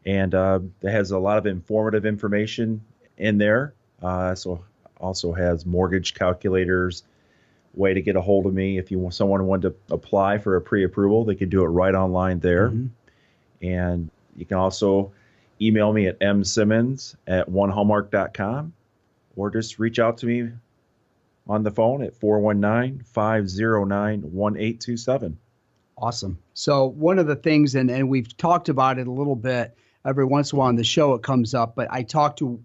And it has a lot of informative information in there. So also has mortgage calculators, way to get a hold of me. If someone wanted to apply for a pre-approval, they could do it right online there. Mm-hmm. And you can also email me at msimmons@onehallmark.com, or just reach out to me on the phone at 419-509-1827. Awesome. So one of the things, and we've talked about it a little bit every once in a while on the show, it comes up, but I talk to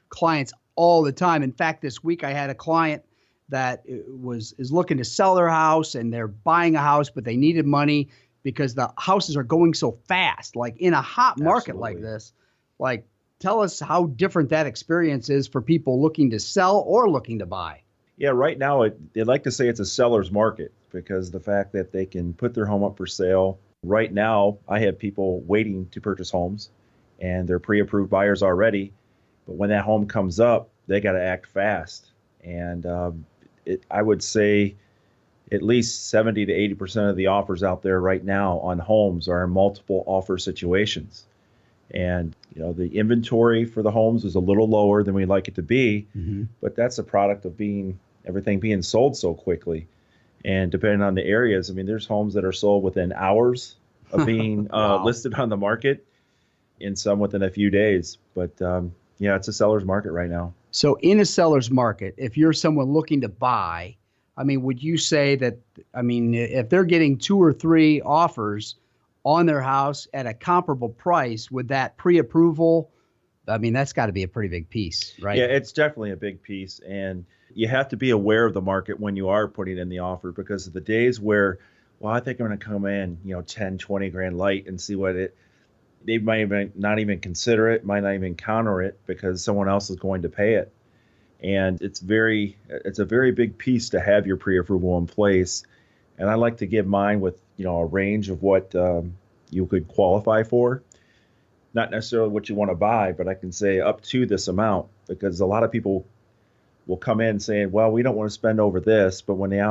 clients all the time. In fact, this week I had a client that is looking to sell their house, and they're buying a house, but they needed money because the houses are going so fast. Like in a hot market like this, like tell us how different that experience is for people looking to sell or looking to buy. Yeah, right now they like to say it's a seller's market because the fact that they can put their home up for sale. Right now, I have people waiting to purchase homes, and they're pre-approved buyers already. But when that home comes up, they got to act fast. And I would say at least 70 to 80% of the offers out there right now on homes are in multiple offer situations. And, the inventory for the homes is a little lower than we'd like it to be, but that's a product of everything being sold so quickly. And depending on the areas, there's homes that are sold within hours of being listed on the market, and some within a few days. But it's a seller's market right now. So in a seller's market, if you're someone looking to buy, would you say that, if they're getting 2 or 3 offers on their house at a comparable price, would that pre-approval, that's got to be a pretty big piece, right? Yeah, it's definitely a big piece. And you have to be aware of the market when you are putting in the offer, because of the days where, I think I'm going to come in, 10, 20 grand light and see what they might even not even consider it, might not even counter it because someone else is going to pay it. And it's a very big piece to have your pre-approval in place. And I like to give mine with, a range of what you could qualify for. Not necessarily what you want to buy, but I can say up to this amount, because a lot of people will come in saying, well, we don't want to spend over this. But when they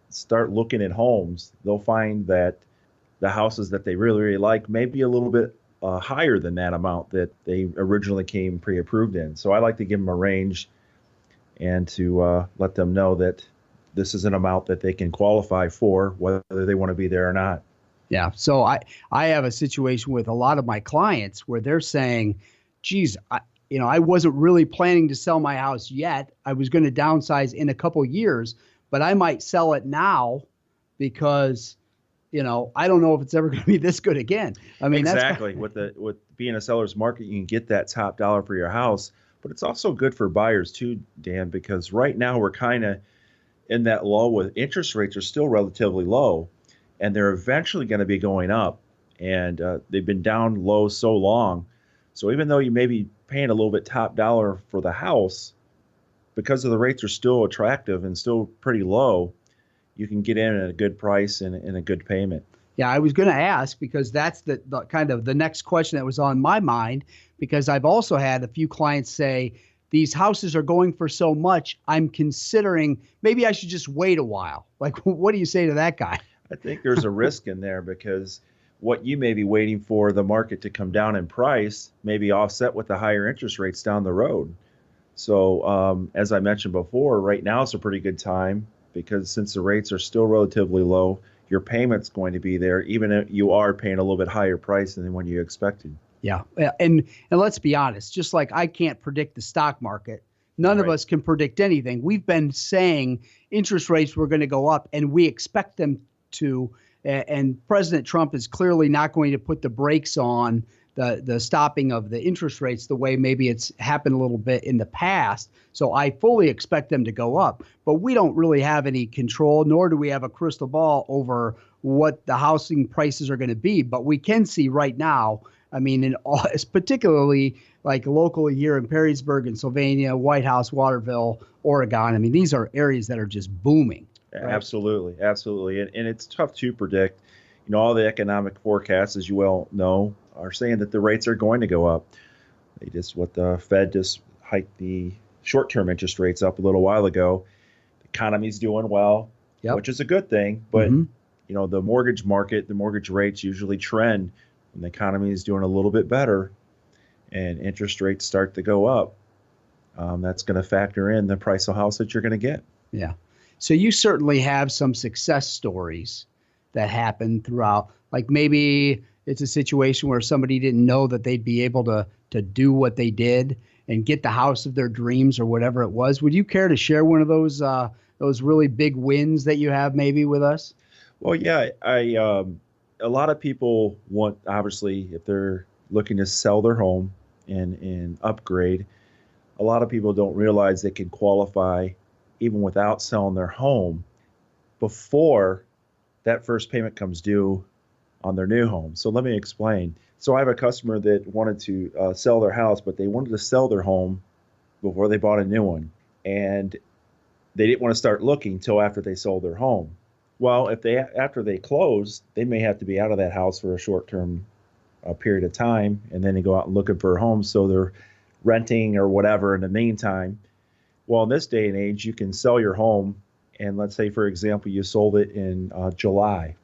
start looking at homes, they'll find that the houses that they really, really like may be a little bit higher than that amount that they originally came pre-approved in. So I like to give them a range and to let them know that this is an amount that they can qualify for, whether they want to be there or not. Yeah. So I have a situation with a lot of my clients where they're saying, geez, I wasn't really planning to sell my house yet. I was going to downsize in a couple years, but I might sell it now because, I don't know if it's ever going to be this good again. I mean, exactly. With being a seller's market, you can get that top dollar for your house, but it's also good for buyers too, Dan, because right now we're kind of in that lull with interest rates are still relatively low, and they're eventually going to be going up, and they've been down low so long. So even though you may be paying a little bit top dollar for the house, because of the rates are still attractive and still pretty low, you can get in at a good price and a good payment. Yeah, I was going to ask because that's the kind of the next question that was on my mind, because I've also had a few clients say, these houses are going for so much, I'm considering maybe I should just wait a while. Like, what do you say to that guy? I think there's a risk in there because what you may be waiting for the market to come down in price may be offset with the higher interest rates down the road. So as I mentioned before, right now it's a pretty good time because since the rates are still relatively low, your payment's going to be there, even if you are paying a little bit higher price than when you expected. Yeah. And let's be honest, just like I can't predict the stock market, none of us can predict anything. We've been saying interest rates were going to go up, and we expect them to. And President Trump is clearly not going to put the brakes on the stopping of the interest rates the way maybe it's happened a little bit in the past. So I fully expect them to go up. But we don't really have any control, nor do we have a crystal ball over what the housing prices are going to be. But we can see right now, I mean, particularly like locally here in Perrysburg and Sylvania, White House, Waterville, Oregon. I mean, these are areas that are just booming. Right? Absolutely. And it's tough to predict. All the economic forecasts, as you well know, are saying that the rates are going to go up. The Fed just hiked the short-term interest rates up a little while ago. The economy's doing well, which is a good thing. But, the mortgage market, the mortgage rates usually trend when the economy is doing a little bit better and interest rates start to go up. That's going to factor in the price of house that you're going to get. Yeah. So you certainly have some success stories that happen throughout. Like maybe it's a situation where somebody didn't know that they'd be able to do what they did and get the house of their dreams or whatever it was. Would you care to share one of those really big wins that you have maybe with us? Well, yeah, a lot of people want, obviously, if they're looking to sell their home and upgrade, a lot of people don't realize they can qualify even without selling their home before that first payment comes due on their new home. So let me explain. So I have a customer that wanted to sell their house, but they wanted to sell their home before they bought a new one. And they didn't want to start looking till after they sold their home. Well, after they close, they may have to be out of that house for a short-term period of time, and then they go out looking for a home, so they're renting or whatever in the meantime. Well, in this day and age, you can sell your home, and let's say, for example, you sold it in July,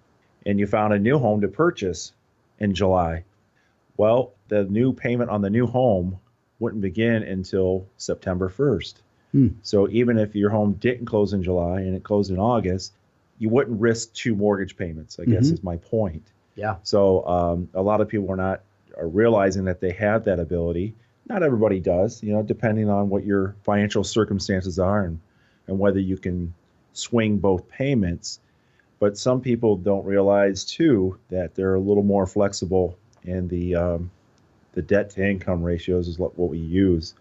and you found a new home to purchase in July. Well, the new payment on the new home wouldn't begin until September 1st. So even if your home didn't close in July and it closed in August, you wouldn't risk two mortgage payments, I guess is my point. Yeah. So a lot of people are realizing that they have that ability. Not everybody does, depending on what your financial circumstances are and whether you can swing both payments. But some people don't realize, too, that they're a little more flexible in the debt-to-income ratios is what we use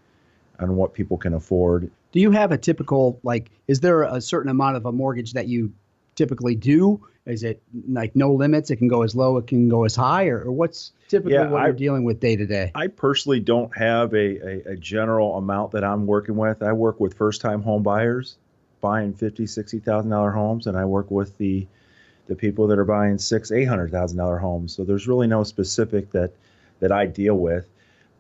and what people can afford. Do you have a typical, is there a certain amount of a mortgage that you typically do? Is it like no limits? It can go as low, it can go as high, or what's typically what you're dealing with day to day? I personally don't have a general amount that I'm working with. I work with first-time home buyers buying $50,000, $60,000 homes, and I work with the people that are buying $600,000, $800,000 homes. So there's really no specific that I deal with.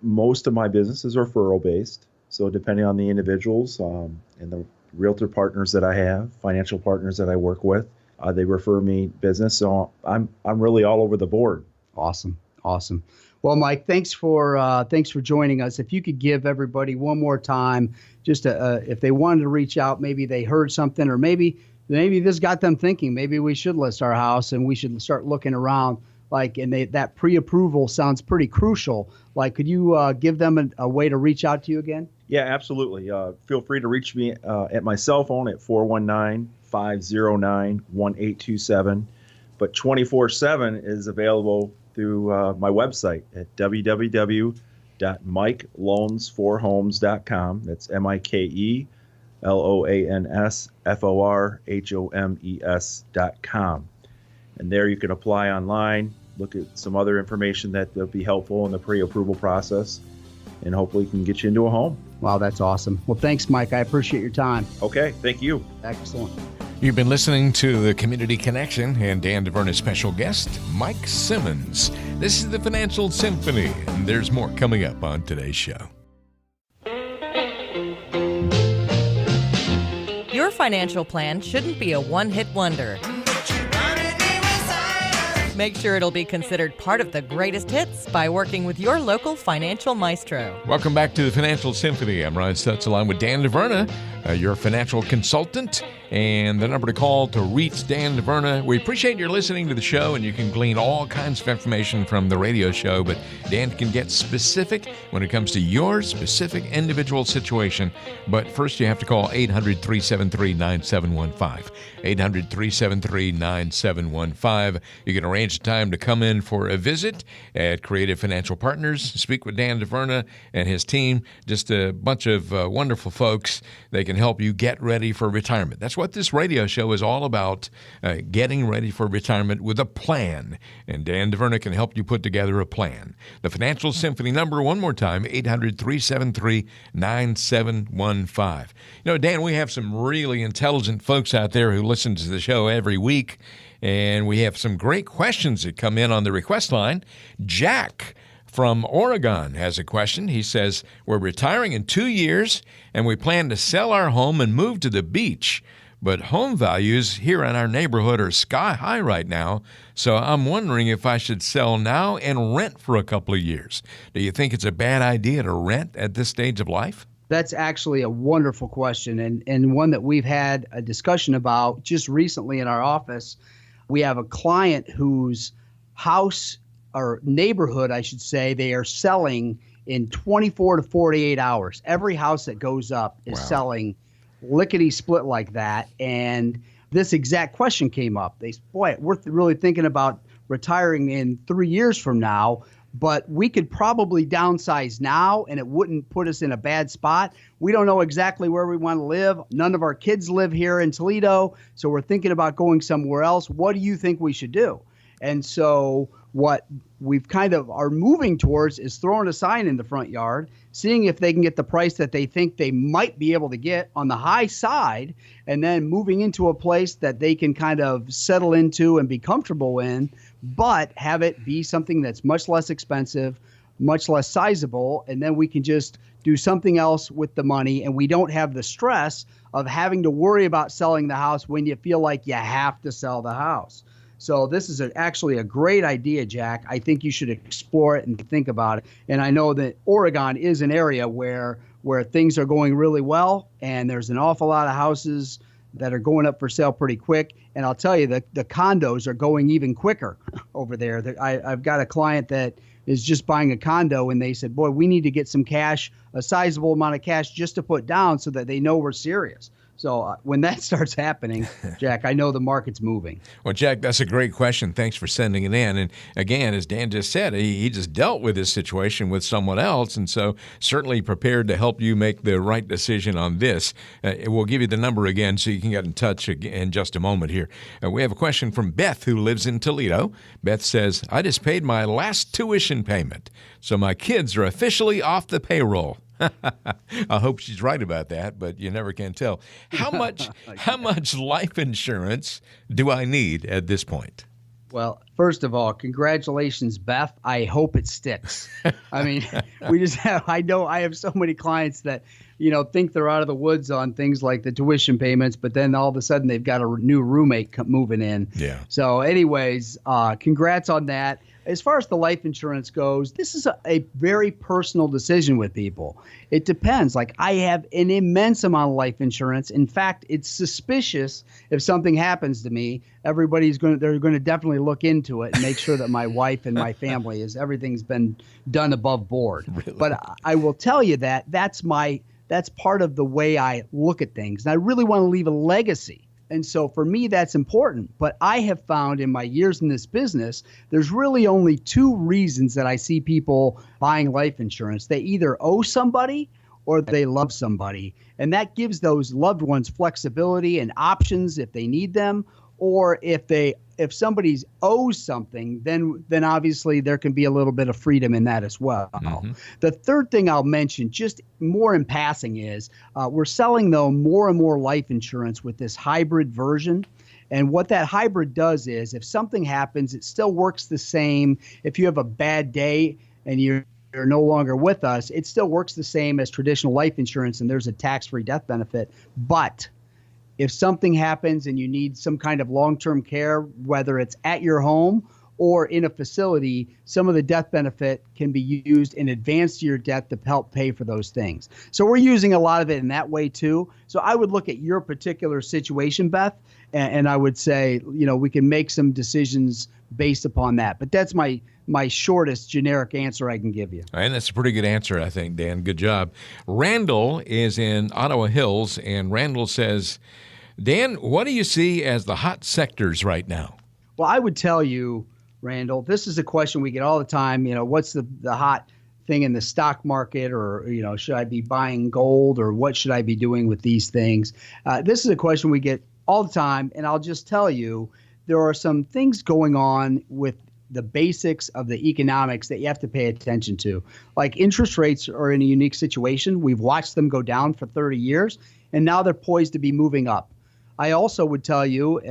Most of my business is referral based. So depending on the individuals and the realtor partners that I have, financial partners that I work with, they refer me business. So I'm really all over the board. Awesome. Well, Mike, thanks for joining us. If you could give everybody one more time, just if they wanted to reach out, maybe they heard something, or maybe this got them thinking, maybe we should list our house and we should start looking around. That pre-approval sounds pretty crucial. Could you give them a way to reach out to you again? Yeah, absolutely. Feel free to reach me at my cell phone at 419-509-1827. But 24/7 is available through my website at www.mikeloansforhomes.com. That's MikeLoansforhomes.com. And there you can apply online, look at some other information that will be helpful in the pre-approval process, and hopefully can get you into a home. Wow, that's awesome. Well, thanks, Mike. I appreciate your time. Okay, thank you. Excellent. You've been listening to The Community Connection and Dan DeVerna's special guest, Mike Simmons. This is the Financial Symphony, and there's more coming up on today's show. Your financial plan shouldn't be a one-hit wonder. Make sure it'll be considered part of the greatest hits by working with your local financial maestro. Welcome back to the Financial Symphony. I'm Ron Stutz, along with Dan DeVerna, your financial consultant, and the number to call to reach Dan DeVerna. We appreciate your listening to the show, and you can glean all kinds of information from the radio show, but Dan can get specific when it comes to your specific individual situation. But first, you have to call 800-373-9715. 800-373-9715. You can arrange a time to come in for a visit at Creative Financial Partners, speak with Dan DeVerna and his team, just a bunch of wonderful folks. They can help you get ready for retirement. That's what this radio show is all about, getting ready for retirement with a plan. And Dan DeVerna can help you put together a plan. The Financial Symphony number, one more time, 800-373-9715. You know, Dan, we have some really intelligent folks out there who listen to the show every week, and we have some great questions that come in on the request line. Jack from Oregon has a question. He says, we're retiring in 2 years, and we plan to sell our home and move to the beach. But home values here in our neighborhood are sky high right now, so I'm wondering if I should sell now and rent for a couple of years. Do you think it's a bad idea to rent at this stage of life? That's actually a wonderful question, and one that we've had a discussion about just recently in our office. We have a client whose house, or neighborhood, I should say, they are selling in 24 to 48 hours. Every house that goes up is selling lickety split like that. And this exact question came up. They said, boy, we're really thinking about retiring in 3 years from now, but we could probably downsize now and it wouldn't put us in a bad spot. We don't know exactly where we want to live. None of our kids live here in Toledo, so we're thinking about going somewhere else. What do you think we should do? And so what we've kind of are moving towards is throwing a sign in the front yard, seeing if they can get the price that they think they might be able to get on the high side, and then moving into a place that they can kind of settle into and be comfortable in, but have it be something that's much less expensive, much less sizable, and then we can just do something else with the money, and we don't have the stress of having to worry about selling the house when you feel like you have to sell the house. So this is actually a great idea, Jack. I think you should explore it and think about it. And I know that Oregon is an area where things are going really well, and there's an awful lot of houses that are going up for sale pretty quick. And I'll tell you, the condos are going even quicker over there. I've got a client that is just buying a condo, and they said, boy, we need to get some cash, a sizable amount of cash just to put down so that they know we're serious. So when that starts happening, Jack, I know the market's moving. Well, Jack, that's a great question. Thanks for sending it in. And again, as Dan just said, he just dealt with this situation with someone else, and so certainly prepared to help you make the right decision on this. We'll give you the number again so you can get in touch in just a moment here. We have a question from Beth, who lives in Toledo. Beth says, I just paid my last tuition payment, so my kids are officially off the payroll. I hope she's right about that, but you never can tell. How much life insurance do I need at this point? Well, first of all, congratulations, Beth. I hope it sticks. I mean, I know I have so many clients that, think they're out of the woods on things like the tuition payments, but then all of a sudden they've got a new roommate moving in. Yeah. So anyways, congrats on that. As far as the life insurance goes, this is a very personal decision with people. It depends. Like, I have an immense amount of life insurance. In fact, it's suspicious if something happens to me. They're going to definitely look into it and make sure that my wife and my family everything's been done above board. Really? But I will tell you that's part of the way I look at things. And I really want to leave a legacy. And so for me, that's important. But I have found in my years in this business, there's really only two reasons that I see people buying life insurance. They either owe somebody or they love somebody. And that gives those loved ones flexibility and options if they need them, or if somebody owes something, then obviously there can be a little bit of freedom in that as well. Mm-hmm. The third thing I'll mention, just more in passing, is we're selling, though, more and more life insurance with this hybrid version. And what that hybrid does is if something happens, it still works the same. If you have a bad day and you're no longer with us, it still works the same as traditional life insurance, and there's a tax-free death benefit. But if something happens and you need some kind of long-term care, whether it's at your home or in a facility, some of the death benefit can be used in advance to your death to help pay for those things. So we're using a lot of it in that way too. So I would look at your particular situation, Beth, and I would say, we can make some decisions based upon that. But that's my shortest generic answer I can give you. And that's a pretty good answer, I think, Dan. Good job. Randall is in Ottawa Hills, and Randall says, Dan, what do you see as the hot sectors right now? Well, I would tell you, Randall, this is a question we get all the time. What's the hot thing in the stock market, or, should I be buying gold, or what should I be doing with these things? This is a question we get all the time, and I'll just tell you, there are some things going on with the basics of the economics that you have to pay attention to. Like, interest rates are in a unique situation. We've watched them go down for 30 years, and now they're poised to be moving up. I also would tell you,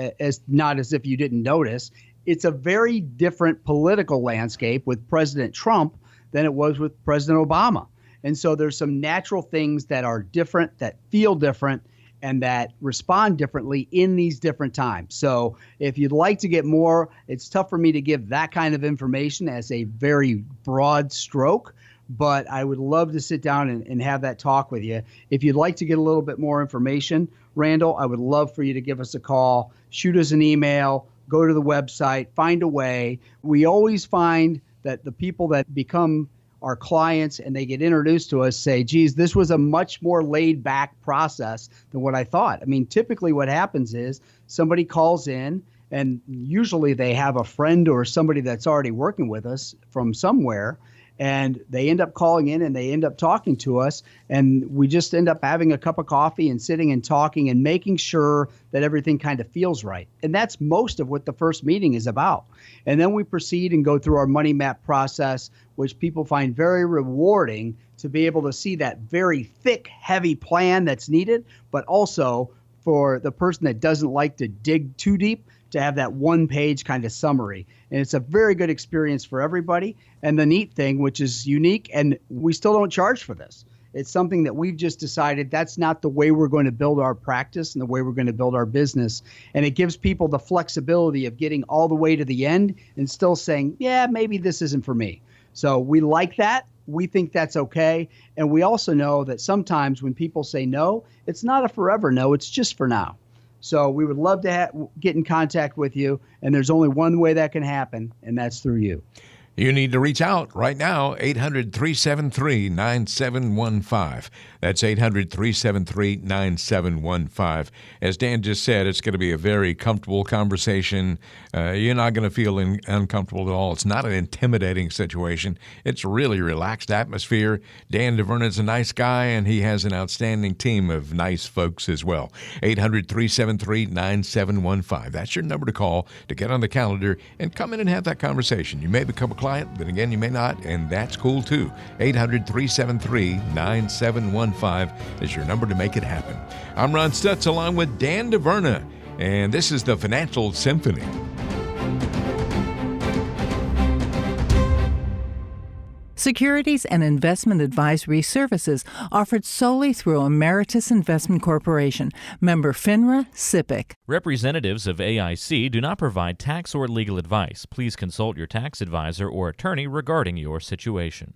not as if you didn't notice, it's a very different political landscape with President Trump than it was with President Obama. And so there's some natural things that are different, that feel different, and that respond differently in these different times. So if you'd like to get more, it's tough for me to give that kind of information as a very broad stroke, but I would love to sit down and have that talk with you. If you'd like to get a little bit more information, Randall, I would love for you to give us a call, shoot us an email, go to the website, find a way. We always find that the people that become our clients and they get introduced to us say, geez, this was a much more laid back process than what I thought. I mean, typically what happens is somebody calls in, and usually they have a friend or somebody that's already working with us from somewhere, and they end up calling in and they end up talking to us, and we just end up having a cup of coffee and sitting and talking and making sure that everything kind of feels right. And that's most of what the first meeting is about. And then we proceed and go through our money map process, which people find very rewarding to be able to see that very thick, heavy plan that's needed, but also for the person that doesn't like to dig too deep, to have that one-page kind of summary. And it's a very good experience for everybody. And the neat thing, which is unique, and we still don't charge for this, it's something that we've just decided that's not the way we're going to build our practice and the way we're going to build our business. And it gives people the flexibility of getting all the way to the end and still saying, yeah, maybe this isn't for me. So we like that. We think that's okay. And we also know that sometimes when people say no, it's not a forever no, it's just for now. So we would love to get in contact with you, and there's only one way that can happen, and that's through you. You need to reach out right now, 800-373-9715. That's 800-373-9715. As Dan just said, it's going to be a very comfortable conversation. You're not going to feel uncomfortable at all. It's not an intimidating situation. It's a really relaxed atmosphere. Dan DeVerna is a nice guy, and he has an outstanding team of nice folks as well. 800-373-9715. That's your number to call to get on the calendar and come in and have that conversation. You may become a client, then again, you may not, and that's cool too. 800-373-9715 is your number to make it happen. I'm Ron Stutz along with Dan DeVerna, and this is the Financial Symphony. Securities and investment advisory services offered solely through Emeritus Investment Corporation, member FINRA, SIPC. Representatives of AIC do not provide tax or legal advice. Please consult your tax advisor or attorney regarding your situation.